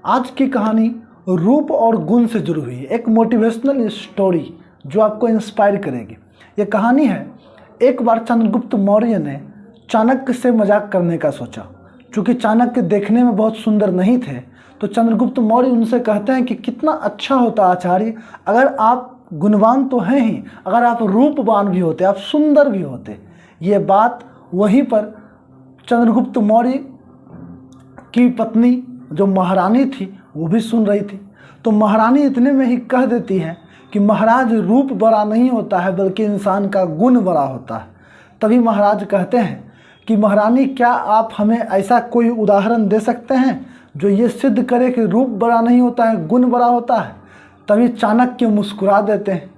आज की कहानी रूप और गुण से जुड़ी हुई है, एक मोटिवेशनल स्टोरी जो आपको इंस्पायर करेगी। ये कहानी है, एक बार चंद्रगुप्त मौर्य ने चाणक्य से मजाक करने का सोचा। चूँकि चाणक्य देखने में बहुत सुंदर नहीं थे, तो चंद्रगुप्त मौर्य उनसे कहते हैं कि कितना अच्छा होता आचार्य, अगर आप गुणवान तो हैं ही, अगर आप रूपवान भी होते, आप सुंदर भी होते। ये बात वहीं पर चंद्रगुप्त मौर्य की पत्नी जो महारानी थी वो भी सुन रही थी। तो महारानी इतने में ही कह देती है कि महाराज, रूप बड़ा नहीं होता है बल्कि इंसान का गुण बड़ा होता है। तभी महाराज कहते हैं कि महारानी, क्या आप हमें ऐसा कोई उदाहरण दे सकते हैं जो ये सिद्ध करे कि रूप बड़ा नहीं होता है, गुण बड़ा होता है। तभी चाणक्य मुस्कुरा देते हैं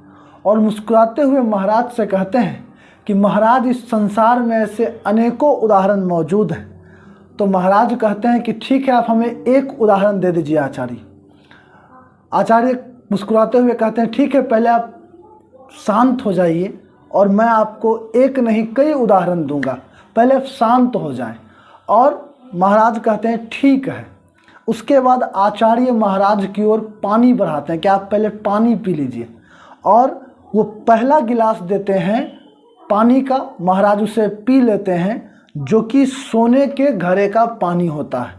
और मुस्कुराते हुए महाराज से कहते हैं कि महाराज, इस संसार में ऐसे अनेकों उदाहरण मौजूद हैं। तो महाराज कहते हैं कि ठीक है, आप हमें एक उदाहरण दे दीजिए आचार्य। आचार्य मुस्कुराते हुए कहते हैं, ठीक है, पहले आप शांत हो जाइए और मैं आपको एक नहीं कई उदाहरण दूंगा, पहले आप शांत हो जाएं। और महाराज कहते हैं ठीक है। उसके बाद आचार्य महाराज की ओर पानी बढ़ाते हैं कि आप पहले पानी पी लीजिए, और वो पहला गिलास देते हैं पानी का। महाराज उसे पी लेते हैं, जो कि सोने के घड़े का पानी होता है।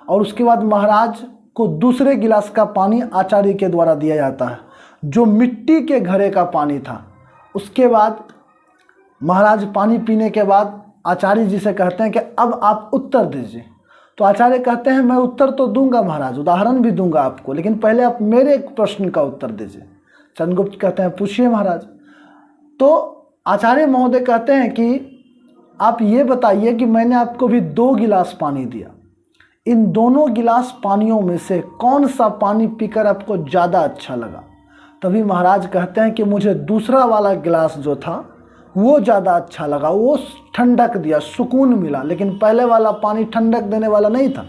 और उसके बाद महाराज को दूसरे गिलास का पानी आचार्य के द्वारा दिया जाता है, जो मिट्टी के घड़े का पानी था। उसके बाद महाराज पानी पीने के बाद आचार्य जी से कहते हैं कि अब आप उत्तर दीजिए। तो आचार्य कहते हैं, मैं उत्तर तो दूंगा महाराज, उदाहरण भी दूंगा आपको, लेकिन पहले आप मेरे एक प्रश्न का उत्तर दीजिए। चंद्रगुप्त कहते हैं, पूछिए महाराज। तो आचार्य महोदय कहते हैं कि आप ये बताइए कि मैंने आपको भी 2 गिलास पानी दिया, इन दोनों गिलास पानियों में से कौन सा पानी पीकर आपको ज़्यादा अच्छा लगा। तभी महाराज कहते हैं कि मुझे दूसरा वाला गिलास जो था वो ज़्यादा अच्छा लगा, वो ठंडक दिया, सुकून मिला, लेकिन पहले वाला पानी ठंडक देने वाला नहीं था।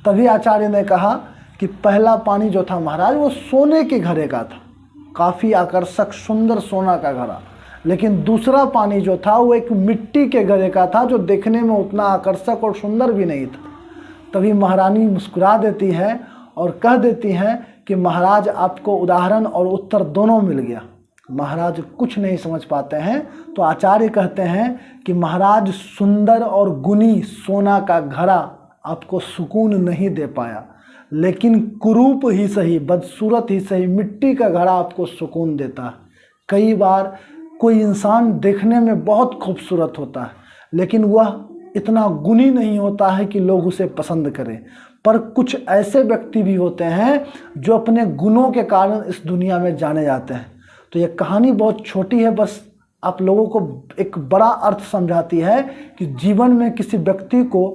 तभी आचार्य ने कहा कि पहला पानी जो था महाराज, वो सोने के घड़े का था, काफ़ी आकर्षक सुंदर सोना का घड़ा। लेकिन दूसरा पानी जो था वो एक मिट्टी के घड़े का था, जो देखने में उतना आकर्षक और सुंदर भी नहीं था। तभी महारानी मुस्कुरा देती है और कह देती हैं कि महाराज, आपको उदाहरण और उत्तर दोनों मिल गया। महाराज कुछ नहीं समझ पाते हैं। तो आचार्य कहते हैं कि महाराज, सुंदर और गुणी सोना का घड़ा आपको सुकून नहीं दे पाया, लेकिन कुरूप ही सही, बदसूरत ही सही, मिट्टी का घड़ा आपको सुकून देता है। कई बार कोई इंसान देखने में बहुत खूबसूरत होता है, लेकिन वह इतना गुणी नहीं होता है कि लोग उसे पसंद करें। पर कुछ ऐसे व्यक्ति भी होते हैं जो अपने गुणों के कारण इस दुनिया में जाने जाते हैं। तो ये कहानी बहुत छोटी है, बस आप लोगों को एक बड़ा अर्थ समझाती है कि जीवन में किसी व्यक्ति को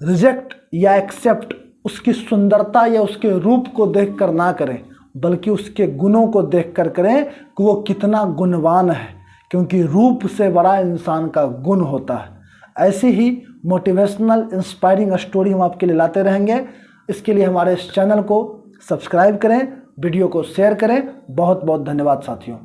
रिजेक्ट या एक्सेप्ट उसकी सुंदरता या उसके रूप को देखकर ना करें, बल्कि उसके गुणों को देखकर करें कि वो कितना गुणवान है, क्योंकि रूप से बड़ा इंसान का गुण होता है। ऐसी ही मोटिवेशनल इंस्पायरिंग स्टोरी हम आपके लिए लाते रहेंगे। इसके लिए हमारे इस चैनल को सब्सक्राइब करें, वीडियो को शेयर करें। बहुत बहुत धन्यवाद साथियों।